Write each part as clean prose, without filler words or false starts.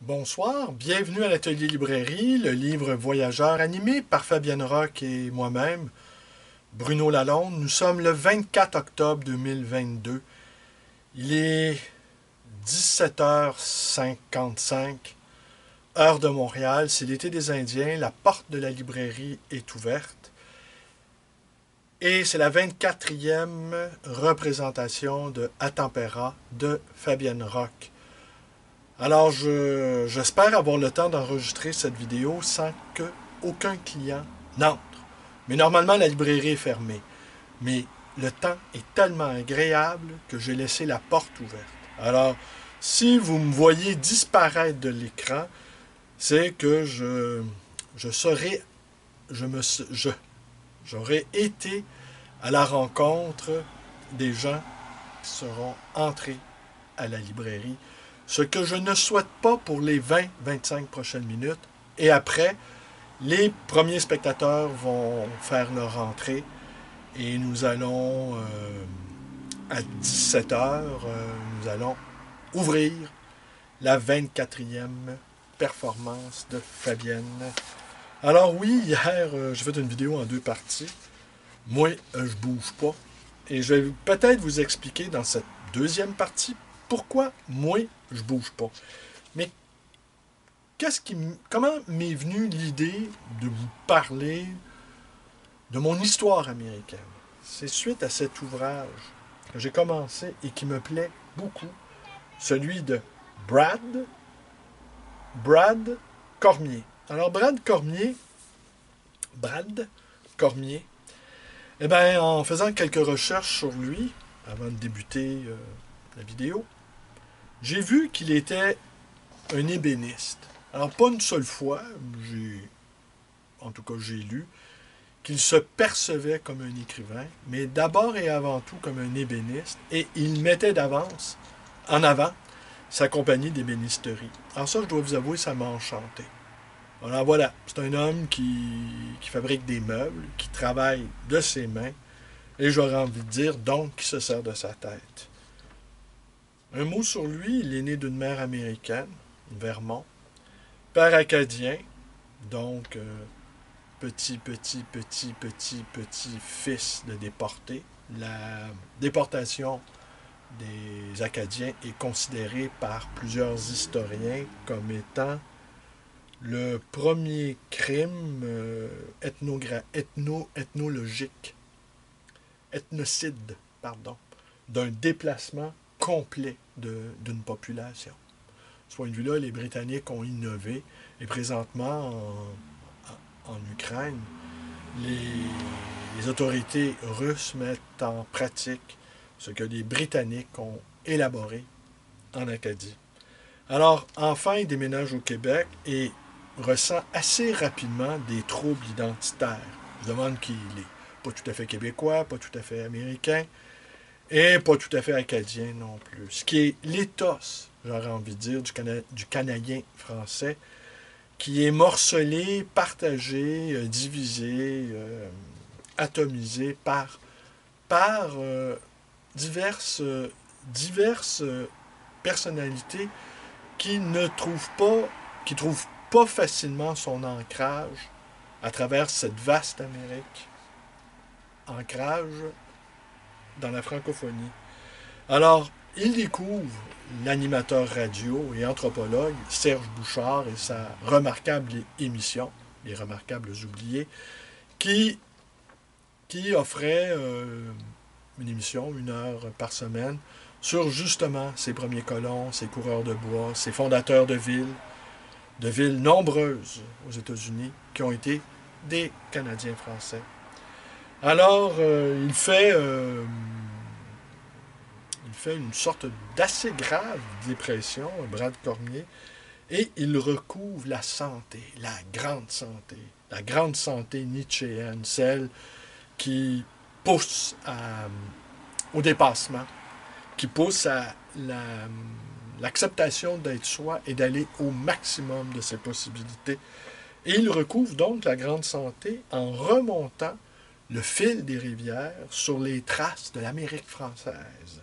Bonsoir, bienvenue à l'Atelier Librairie, le livre voyageur animé par Fabienne Roch et moi-même, Bruno Lalonde. Nous sommes le 24 octobre 2022. Il est 17h55, heure de Montréal. C'est l'été des Indiens. La porte de la librairie est ouverte. Et c'est la 24e représentation de A Tempera de Fabienne Roch. Alors, j'espère avoir le temps d'enregistrer cette vidéo sans qu'aucun client n'entre. Mais normalement, la librairie est fermée. Mais le temps est tellement agréable que j'ai laissé la porte ouverte. Alors, si vous me voyez disparaître de l'écran, c'est que j'aurais été à la rencontre des gens qui seront entrés à la librairie. Ce que je ne souhaite pas pour les 20-25 prochaines minutes. Et après, les premiers spectateurs vont faire leur entrée. Et nous allons, à 17h, nous allons ouvrir la 24e performance de Fabienne. Alors oui, hier, j'ai fait une vidéo en deux parties. Moi, je bouge pas. Et je vais peut-être vous expliquer dans cette deuxième partie pourquoi moi, je bouge pas. Mais comment m'est venue l'idée de vous parler de mon histoire américaine? C'est suite à cet ouvrage que j'ai commencé et qui me plaît beaucoup, celui de Brad Cormier. Alors Brad Cormier, eh bien, en faisant quelques recherches sur lui, avant de débuter la vidéo, j'ai vu qu'il était un ébéniste. Alors, pas une seule fois, en tout cas j'ai lu, qu'il se percevait comme un écrivain, mais d'abord et avant tout comme un ébéniste, et il mettait en avant, sa compagnie d'ébénisterie. Alors ça, je dois vous avouer, ça m'a enchanté. Alors voilà, c'est un homme qui fabrique des meubles, qui travaille de ses mains, et j'aurais envie de dire donc qui se sert de sa tête. Un mot sur lui, il est né d'une mère américaine, Vermont, père acadien, donc petit-fils de déportés. La déportation des Acadiens est considérée par plusieurs historiens comme étant le premier crime ethnologique, ethnocide, pardon, d'un déplacement complet d'une population. De ce point de vue-là, les Britanniques ont innové et présentement en Ukraine, les autorités russes mettent en pratique ce que les Britanniques ont élaboré en Acadie. Alors, enfin, il déménage au Québec et ressent assez rapidement des troubles identitaires. Je demande qu'il est pas tout à fait québécois, pas tout à fait américain, et pas tout à fait acadien non plus. Ce qui est l'éthos, j'aurais envie de dire, du Canadien français, qui est morcelé, partagé, divisé, atomisé par diverses personnalités qui trouvent pas facilement son ancrage à travers cette vaste Amérique. Ancrage dans la francophonie. Alors, il découvre l'animateur radio et anthropologue Serge Bouchard et sa remarquable émission, Les Remarquables Oubliés, qui offrait une émission, 1 heure par semaine, sur justement ces premiers colons, ces coureurs de bois, ces fondateurs de villes nombreuses aux États-Unis, qui ont été des Canadiens français. Alors, il fait une sorte d'assez grave dépression, Brad Cormier, et il recouvre la santé, la grande santé nietzschéenne, celle qui pousse au dépassement, qui pousse à l'acceptation d'être soi et d'aller au maximum de ses possibilités. Et il recouvre donc la grande santé en remontant le fil des rivières sur les traces de l'Amérique française.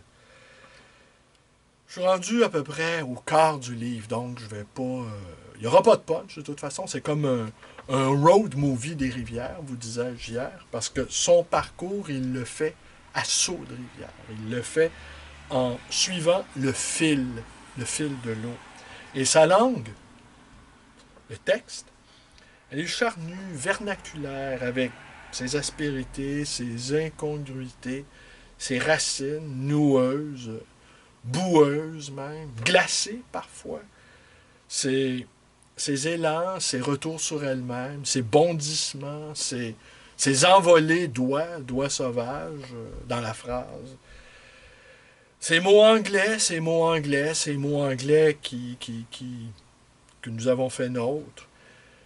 Je suis rendu à peu près au quart du livre, donc je vais pas... Il n'y aura pas de punch, de toute façon. C'est comme un road movie des rivières, vous disais-je hier, parce que son parcours, il le fait à saut de rivière. Il le fait en suivant le fil de l'eau. Et sa langue, le texte, elle est charnue, vernaculaire, avec ses aspérités, ses incongruités, ses racines noueuses, boueuses même, glacées parfois, ses élans, ses retours sur elle-même, ses bondissements, ses envolées doigts sauvages dans la phrase. Ces mots anglais, que nous avons fait nôtres,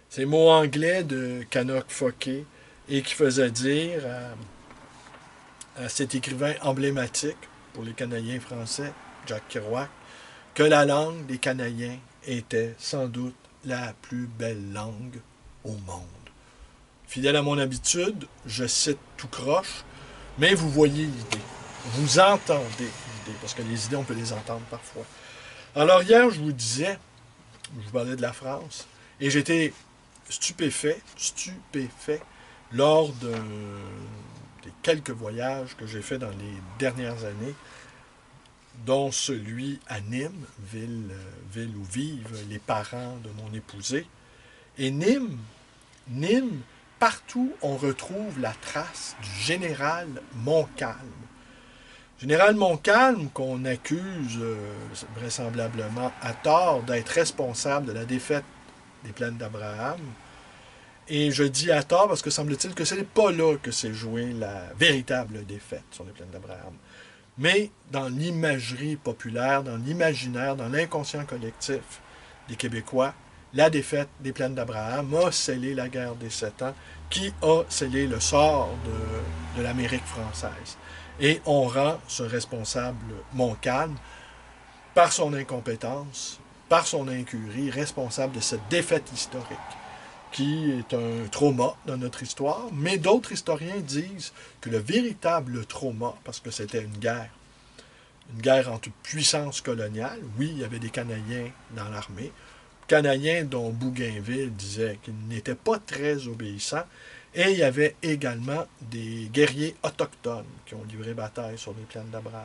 ces mots anglais de Canuck Foké et qui faisaient dire à cet écrivain emblématique pour les Canadiens français, Jack Kerouac, que la langue des Canadiens était sans doute la plus belle langue au monde. Fidèle à mon habitude, je cite tout croche, mais vous voyez l'idée. Vous entendez l'idée, parce que les idées, on peut les entendre parfois. Alors hier, je vous parlais de la France, et j'étais stupéfait, lors des quelques voyages que j'ai faits dans les dernières années, dont celui à Nîmes, ville où vivent les parents de mon épousée. Et Nîmes, partout on retrouve la trace du général Montcalm. Général Montcalm, qu'on accuse vraisemblablement à tort d'être responsable de la défaite des plaines d'Abraham. Et je dis à tort parce que semble-t-il que ce n'est pas là que s'est jouée la véritable défaite sur les plaines d'Abraham. Mais dans l'imagerie populaire, dans l'imaginaire, dans l'inconscient collectif des Québécois, la défaite des plaines d'Abraham a scellé la guerre des 7 ans, qui a scellé le sort de l'Amérique française. Et on rend ce responsable Montcalm, par son incompétence, par son incurie, responsable de cette défaite historique, qui est un trauma dans notre histoire, mais d'autres historiens disent que le véritable trauma, parce que c'était une guerre entre puissances coloniales, oui, il y avait des Canadiens dans l'armée, Canadiens dont Bougainville disait qu'ils n'étaient pas très obéissants, et il y avait également des guerriers autochtones qui ont livré bataille sur les plaines d'Abraham.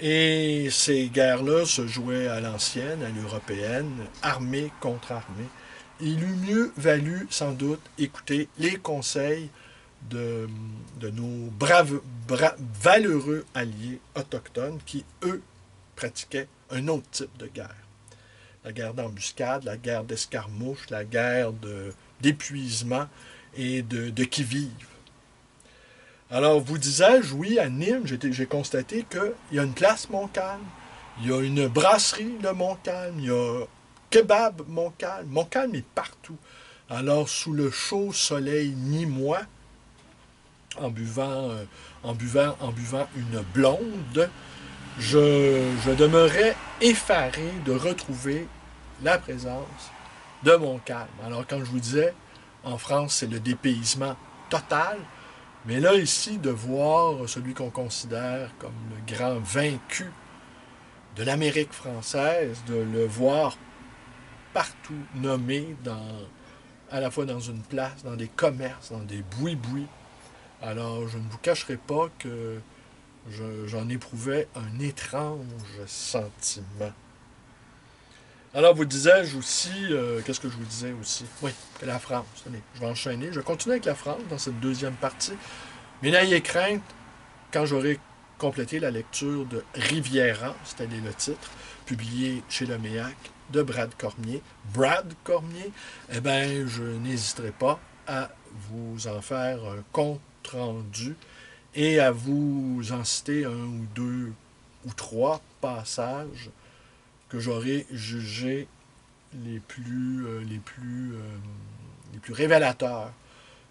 Et ces guerres-là se jouaient à l'ancienne, à l'européenne, armée contre armée. Il eût mieux valu, sans doute, écouter les conseils de nos valeureux alliés autochtones qui, eux, pratiquaient un autre type de guerre. La guerre d'embuscade, la guerre d'escarmouche, la guerre d'épuisement et de qui-vive. Alors, vous disais-je, oui, à Nîmes, j'ai constaté qu'il y a une place Montcalm, il y a une brasserie de Montcalm, il y a kebab Montcalm. Montcalm est partout. Alors, sous le chaud soleil nîmois, en buvant une blonde, je demeurais effaré de retrouver la présence de Montcalm. Alors, quand je vous disais, en France, c'est le dépaysement total, mais là, ici, de voir celui qu'on considère comme le grand vaincu de l'Amérique française, de le voir partout nommé, à la fois dans une place, dans des commerces, dans des boui-boui. Alors, je ne vous cacherai pas que j'en éprouvais un étrange sentiment. Alors, vous disais-je aussi, qu'est-ce que je vous disais aussi? Oui, que la France. Tenez, je vais enchaîner. Je vais continuer avec la France dans cette deuxième partie. Mais n'ayez crainte, quand j'aurai complété la lecture de Riviera, c'était le titre, publié chez Le Méac, de Brad Cormier. Brad Cormier, eh bien, je n'hésiterai pas à vous en faire un compte rendu et à vous en citer un ou deux ou trois passages que j'aurais jugés les plus révélateurs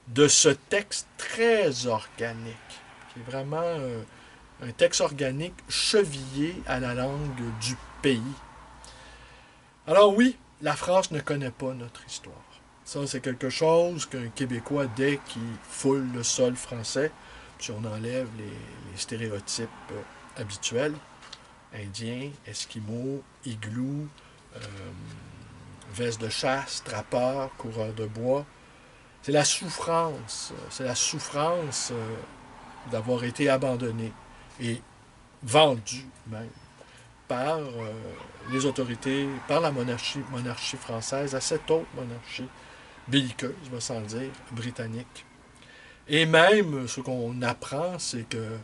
de ce texte très organique, qui est vraiment un texte organique chevillé à la langue du pays. Alors oui, la France ne connaît pas notre histoire. Ça, c'est quelque chose qu'un Québécois, dès qu'il foule le sol français, si on enlève les stéréotypes habituels, Indiens, Esquimaux, Igloo, vestes de chasse, trappeurs, coureurs de bois. C'est la souffrance. C'est la souffrance d'avoir été abandonné et vendu même par les autorités, par la monarchie française à cette autre monarchie belliqueuse, va sans le dire, britannique. Et même, ce qu'on apprend, c'est que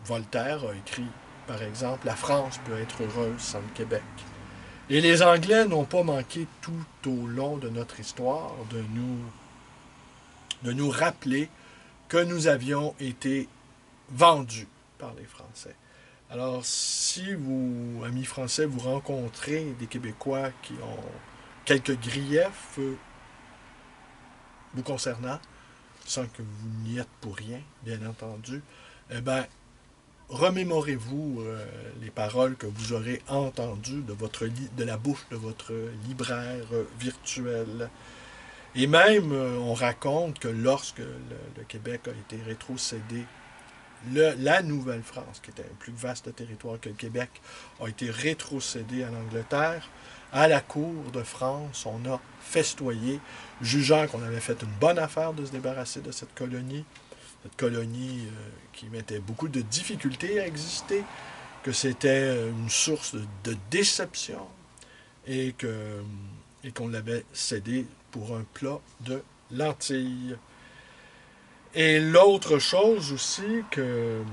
Voltaire a écrit, par exemple, La France peut être heureuse sans le Québec. Et les Anglais n'ont pas manqué tout au long de notre histoire de nous rappeler que nous avions été vendus par les Français. Alors, si vous, amis français, vous rencontrez des Québécois qui ont quelques griefs vous concernant, sans que vous n'y êtes pour rien, bien entendu, eh bien, remémorez-vous les paroles que vous aurez entendues de la bouche de votre libraire virtuel. Et même, on raconte que lorsque le Québec a été rétrocédé, la Nouvelle-France, qui était un plus vaste territoire que le Québec, a été rétrocédée à l'Angleterre. À la cour de France, on a festoyé, jugeant qu'on avait fait une bonne affaire de se débarrasser de cette colonie qui mettait beaucoup de difficultés à exister, que c'était une source de déception et qu'on l'avait cédé pour un plat de lentilles. Et l'autre chose aussi qu'il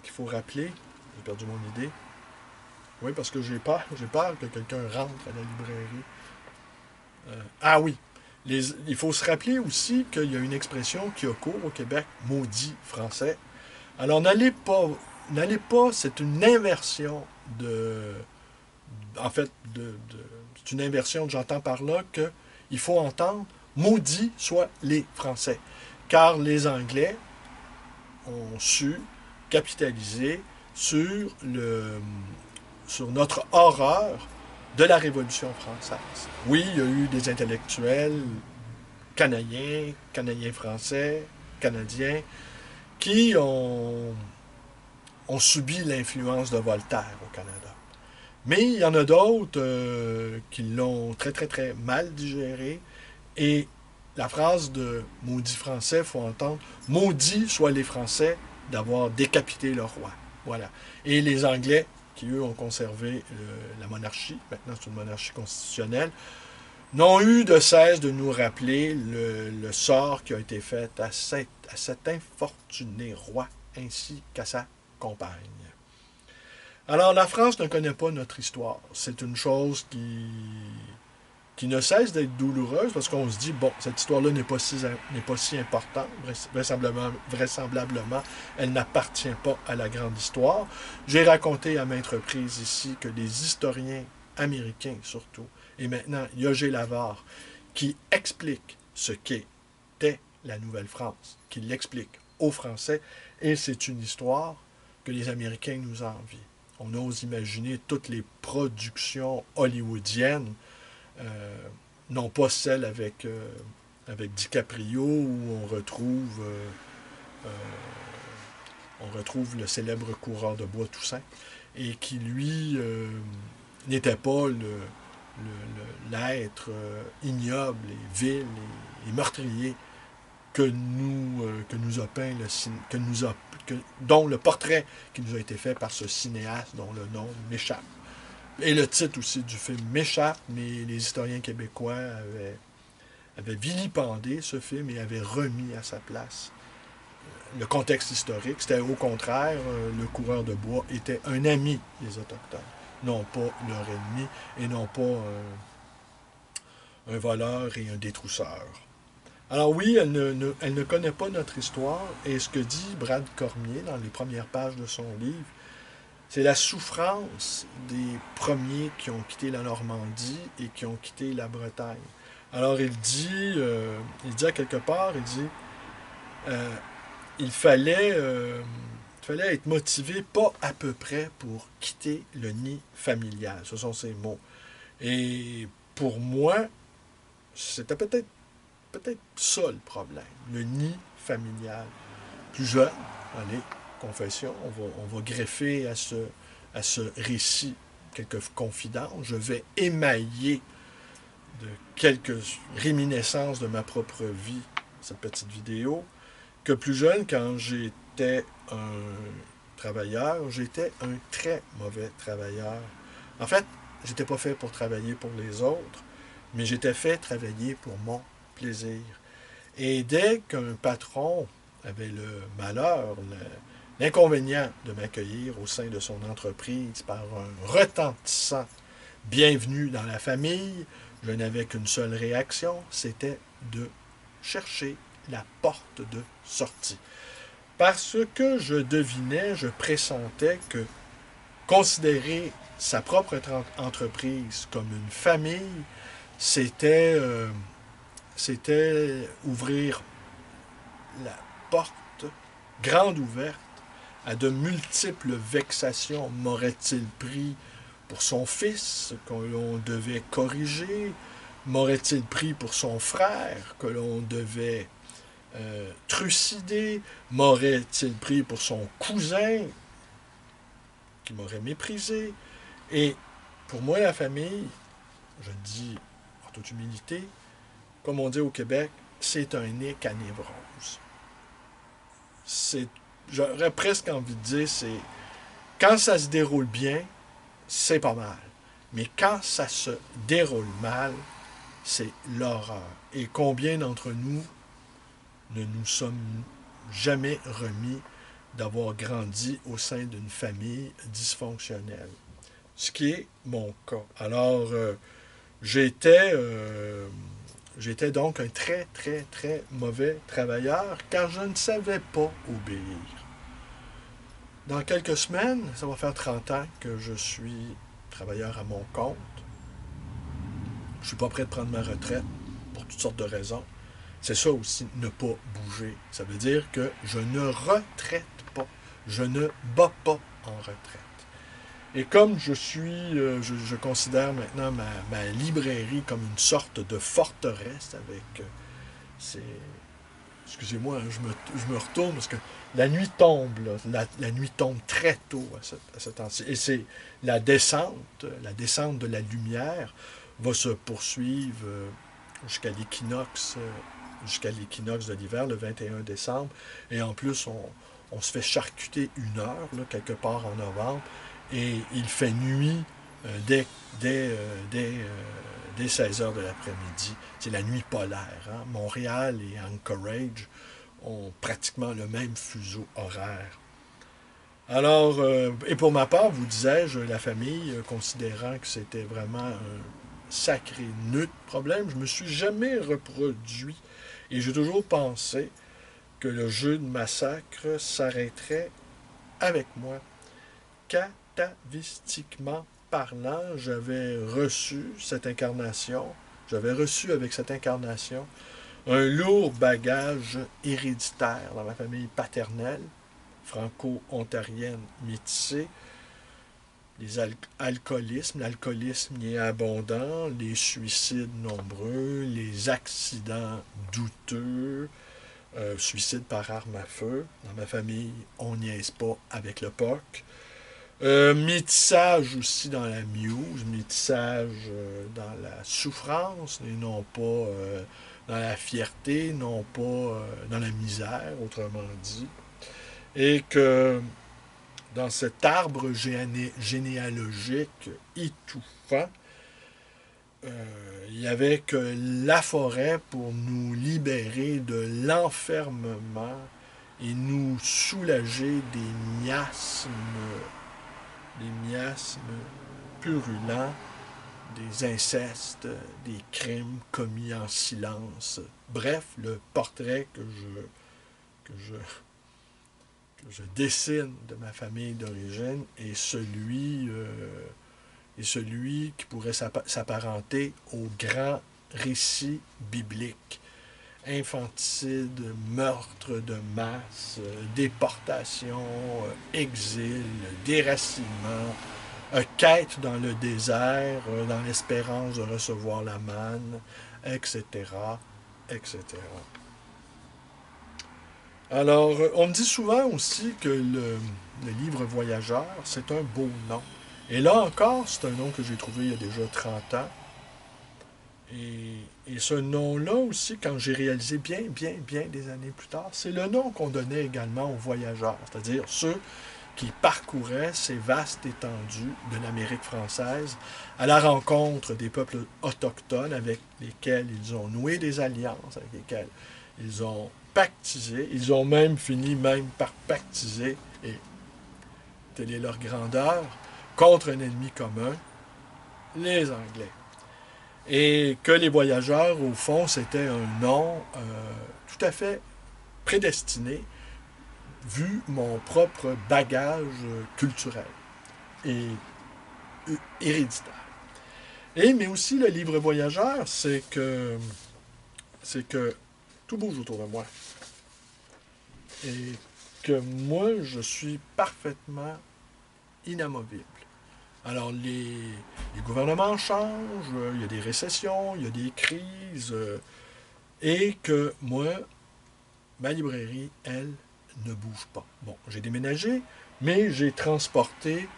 faut rappeler, j'ai perdu mon idée. Oui, parce que j'ai peur que quelqu'un rentre à la librairie. Ah oui, il faut se rappeler aussi qu'il y a une expression qui a cours au Québec, maudit français. Alors n'allez pas, c'est une inversion en fait, c'est une inversion, j'entends par là qu'il faut entendre maudit soit les Français. Car les Anglais ont su capitaliser sur notre horreur de la Révolution française. Oui, il y a eu des intellectuels canadiens français, canadiens, qui ont subi l'influence de Voltaire au Canada. Mais il y en a d'autres qui l'ont très, très, très mal digéré. Et la phrase de maudit français, il faut entendre maudit soient les Français d'avoir décapité leur roi. Voilà. Et les Anglais, qui eux ont conservé la monarchie, maintenant c'est une monarchie constitutionnelle, n'ont eu de cesse de nous rappeler le sort qui a été fait à cet infortuné roi ainsi qu'à sa compagne. Alors la France ne connaît pas notre histoire. C'est une chose qui ne cesse d'être douloureuse parce qu'on se dit, bon, cette histoire-là n'est pas si importante, vraisemblablement, elle n'appartient pas à la grande histoire. J'ai raconté à maintes reprises ici que les historiens américains, surtout, et maintenant Yogé Lavard, qui explique ce qu'était la Nouvelle-France, qui l'explique aux Français, et c'est une histoire que les Américains nous envient. On ose imaginer toutes les productions hollywoodiennes, non pas celles avec DiCaprio où on retrouve le célèbre coureur de bois Toussaint, et qui, lui, n'était pas l'être ignoble et vil et meurtrier que nous a peint dont le portrait qui nous a été fait par ce cinéaste dont le nom m'échappe. Et le titre aussi du film m'échappe, mais les historiens québécois avaient vilipendé ce film et avaient remis à sa place le contexte historique. C'était au contraire, le coureur de bois était un ami des Autochtones, non pas leur ennemi, et non pas un voleur et un détrousseur. Alors oui, elle ne connaît pas notre histoire, et ce que dit Brad Cormier dans les premières pages de son livre, c'est la souffrance des premiers qui ont quitté la Normandie et qui ont quitté la Bretagne. Alors il dit à quelque part, il fallait être motivé pas à peu près pour quitter le nid familial. Ce sont ses mots. Et pour moi, c'était peut-être ça le problème. Le nid familial. Plus jeune, allez, confession, on va greffer à ce récit quelques confidences. Je vais émailler de quelques réminiscences de ma propre vie, cette petite vidéo, que plus jeune, quand j'étais un travailleur, j'étais un très mauvais travailleur. En fait, j'étais pas fait pour travailler pour les autres, mais j'étais fait travailler pour mon plaisir. Et dès qu'un patron avait le malheur, l'inconvénient de m'accueillir au sein de son entreprise par un retentissant bienvenue dans la famille, je n'avais qu'une seule réaction, c'était de chercher la porte de sortie. Parce que je devinais, je pressentais que considérer sa propre entreprise comme une famille, c'était ouvrir la porte grande ouverte à de multiples vexations. M'aurait-il pris pour son fils que l'on devait corriger? M'aurait-il pris pour son frère que l'on devait trucider? M'aurait-il pris pour son cousin qui m'aurait méprisé? Et pour moi, la famille, je dis en toute humilité, comme on dit au Québec, c'est un nick à névrose. J'aurais presque envie de dire, c'est quand ça se déroule bien, c'est pas mal. Mais quand ça se déroule mal, c'est l'horreur. Et combien d'entre nous ne nous sommes jamais remis d'avoir grandi au sein d'une famille dysfonctionnelle? Ce qui est mon cas. Alors, j'étais donc un très, très, très mauvais travailleur car je ne savais pas obéir. Dans quelques semaines, ça va faire 30 ans que je suis travailleur à mon compte. Je ne suis pas prêt de prendre ma retraite pour toutes sortes de raisons. C'est ça aussi, ne pas bouger. Ça veut dire que je ne retraite pas. Je ne bats pas en retraite. Et comme je considère maintenant ma librairie comme une sorte de forteresse avec excusez-moi, hein, je me retourne parce que la nuit tombe, là, la nuit tombe très tôt à cet temps-ci. Et c'est la descente de la lumière va se poursuivre jusqu'à l'équinoxe de l'hiver, le 21 décembre. Et en plus, on se fait charcuter 1 heure, là, quelque part en novembre. Et il fait nuit dès 16 heures de l'après-midi. C'est la nuit polaire. Hein? Montréal et Anchorage ont pratiquement le même fuseau horaire. Alors, et pour ma part, vous disais-je, la famille, considérant que c'était vraiment un sacré nœud de problème, je ne me suis jamais reproduit. Et j'ai toujours pensé que le jeu de massacre s'arrêterait avec moi. Atavistiquement parlant, j'avais reçu avec cette incarnation un lourd bagage héréditaire dans ma famille paternelle, franco-ontarienne métissée, l'alcoolisme y est abondant, les suicides nombreux, les accidents douteux, suicide par arme à feu. Dans ma famille, on niaise pas avec le POC. Métissage aussi dans la muse, métissage dans la souffrance, et non pas dans la fierté, non pas dans la misère, autrement dit. Et que dans cet arbre généalogique étouffant, il n'y avait que la forêt pour nous libérer de l'enfermement et nous soulager des miasmes purulents, des incestes, des crimes commis en silence. Bref, le portrait que je dessine de ma famille d'origine est celui qui pourrait s'apparenter au grand récit biblique. Infanticide, meurtre de masse, déportation, exil, déracinement, quête dans le désert, dans l'espérance de recevoir la manne, etc., etc. Alors, on me dit souvent aussi que le livre Voyageur, c'est un beau nom. Et là encore, c'est un nom que j'ai trouvé il y a déjà 30 ans. Et ce nom-là aussi, quand j'ai réalisé bien des années plus tard, c'est le nom qu'on donnait également aux voyageurs, c'est-à-dire ceux qui parcouraient ces vastes étendues de l'Amérique française à la rencontre des peuples autochtones avec lesquels ils ont noué des alliances, avec lesquels ils ont pactisé. Ils ont même fini même par pactiser, et telle est leur grandeur, contre un ennemi commun, les Anglais. Et que les voyageurs, au fond, c'était un nom tout à fait prédestiné, vu mon propre bagage culturel et héréditaire. Mais aussi le livre voyageur, c'est que tout bouge autour de moi. Et que moi, je suis parfaitement inamovible. Alors, les gouvernements changent, il y a des récessions, il y a des crises, et que moi, ma librairie, elle, ne bouge pas. Bon, j'ai déménagé, mais j'ai transporté,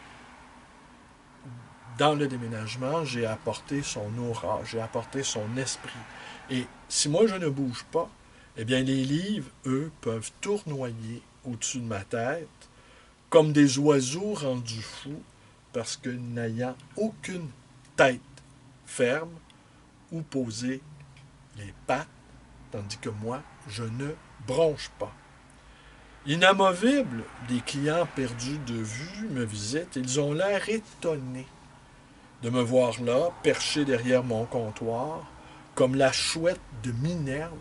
dans le déménagement, j'ai apporté son aura, j'ai apporté son esprit. Et si moi, je ne bouge pas, eh bien, les livres, eux, peuvent tournoyer au-dessus de ma tête, comme des oiseaux rendus fous, parce que n'ayant aucune tête ferme où poser les pattes, tandis que moi, je ne bronche pas. Inamovible, des clients perdus de vue me visitent. Ils ont l'air étonnés de me voir là, perché derrière mon comptoir, comme la chouette de Minerve,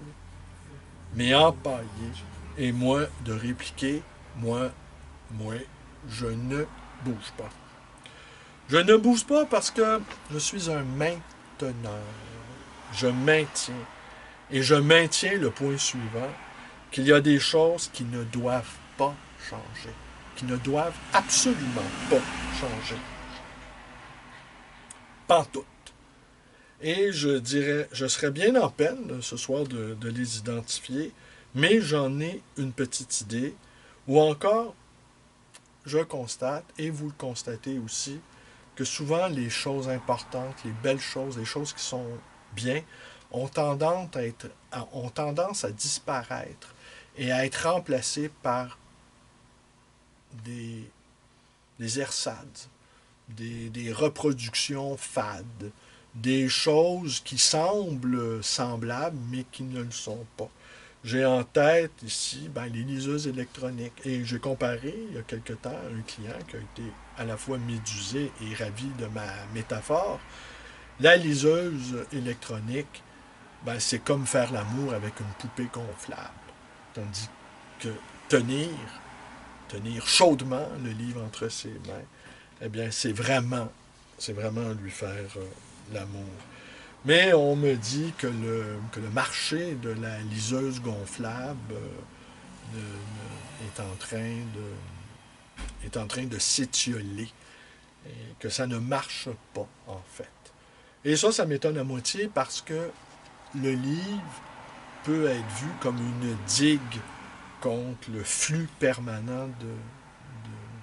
mais empaillée. Et moi, de répliquer, moi, je ne bouge pas. Je ne bouge pas parce que je suis un mainteneur. Je maintiens. Et je maintiens le point suivant, qu'il y a des choses qui ne doivent pas changer, qui ne doivent absolument pas changer. Pantoute. Et je dirais, je serais bien en peine ce soir de les identifier, mais j'en ai une petite idée, ou encore, je constate, et vous le constatez aussi, que souvent les choses importantes, les belles choses, les choses qui sont bien, ont tendance à disparaître et à être remplacées par des, des ersatz, des reproductions fades, des choses qui semblent semblables mais qui ne le sont pas. J'ai en tête ici les liseuses électroniques. Et j'ai comparé il y a quelque temps un client qui a été à la fois médusé et ravi de ma métaphore. La liseuse électronique, c'est comme faire l'amour avec une poupée gonflable. Tandis que tenir, tenir chaudement le livre entre ses mains, eh bien, c'est vraiment lui faire l'amour. Mais on me dit que le marché de la liseuse gonflable est en train de s'étioler. Et que ça ne marche pas, en fait. Et ça m'étonne à moitié parce que le livre peut être vu comme une digue contre le flux permanent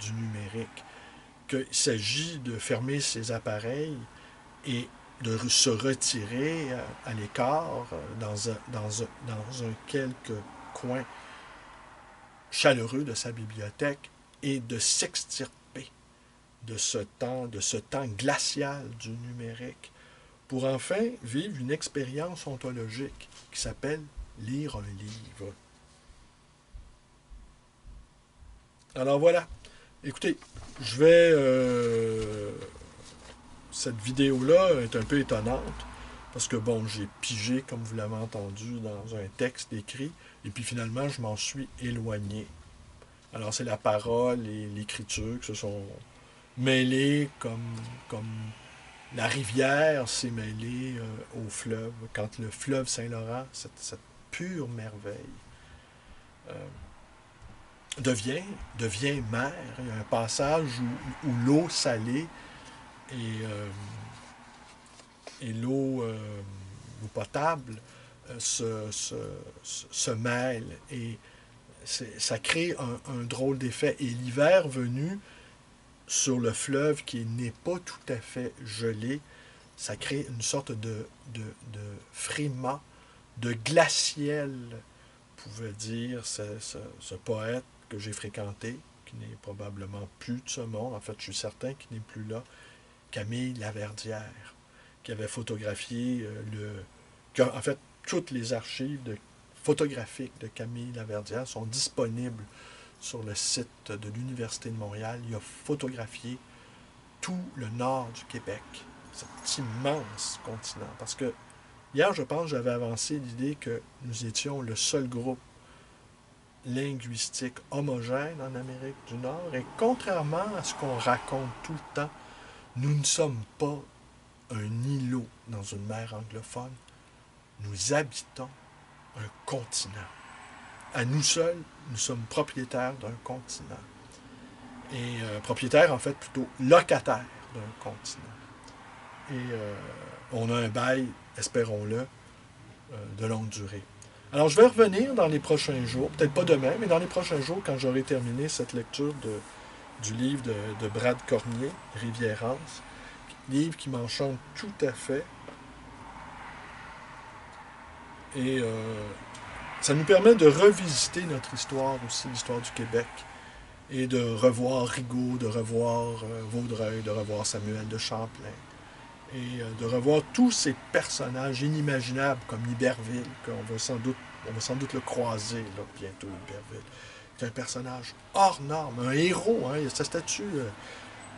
du numérique. Qu'il s'agit de fermer ses appareils et de se retirer à l'écart dans un quelque coin chaleureux de sa bibliothèque et de s'extirper de ce temps glacial du numérique pour enfin vivre une expérience ontologique qui s'appelle lire un livre. Alors voilà. Écoutez, je vais... cette vidéo-là est un peu étonnante parce que, j'ai pigé, comme vous l'avez entendu, dans un texte écrit et puis finalement, je m'en suis éloigné. Alors, c'est la parole et l'écriture qui se sont mêlées comme la rivière s'est mêlée au fleuve. Quand le fleuve Saint-Laurent, cette pure merveille, euh, devient mer. Il y a un passage où l'eau salée et l'eau potable se mêlent. Et ça crée un drôle d'effet. Et l'hiver venu, sur le fleuve qui n'est pas tout à fait gelé, ça crée une sorte de frima, de glaciel, pouvait dire ce poète que j'ai fréquenté, qui n'est probablement plus de ce monde. En fait, je suis certain qu'il n'est plus là. Camille Laverdière, qui avait photographié en fait, toutes les archives photographiques de Camille Laverdière sont disponibles sur le site de l'Université de Montréal. Il a photographié tout le nord du Québec, cet immense continent. Parce que hier, je pense, j'avais avancé l'idée que nous étions le seul groupe linguistique homogène en Amérique du Nord. Et contrairement à ce qu'on raconte tout le temps, nous ne sommes pas un îlot dans une mer anglophone. Nous habitons un continent. À nous seuls, nous sommes propriétaires d'un continent. Et propriétaires, en fait, plutôt locataires d'un continent. Et on a un bail, espérons-le, de longue durée. Alors, je vais revenir dans les prochains jours, peut-être pas demain, mais dans les prochains jours, quand j'aurai terminé cette lecture du livre de Brad Cormier, Riviérance, livre qui m'enchante tout à fait. Et ça nous permet de revisiter notre histoire aussi, l'histoire du Québec, et de revoir Rigaud, de revoir Vaudreuil, de revoir Samuel de Champlain, et de revoir tous ces personnages inimaginables comme Iberville, qu'on va sans doute le croiser là, bientôt, Iberville. C'est un personnage hors norme, un héros, hein, il y a sa statue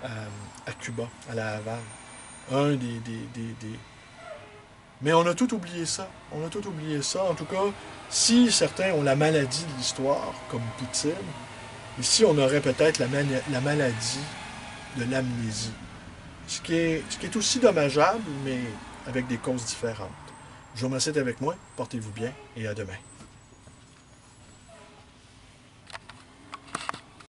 à Cuba, à La Havane. Un des... Mais on a tout oublié ça. On a tout oublié ça. En tout cas, si certains ont la maladie de l'histoire, comme Poutine, ici, on aurait peut-être la maladie de l'amnésie. Ce qui est aussi dommageable, mais avec des causes différentes. Je vous remercie d'être avec moi. Portez-vous bien et à demain.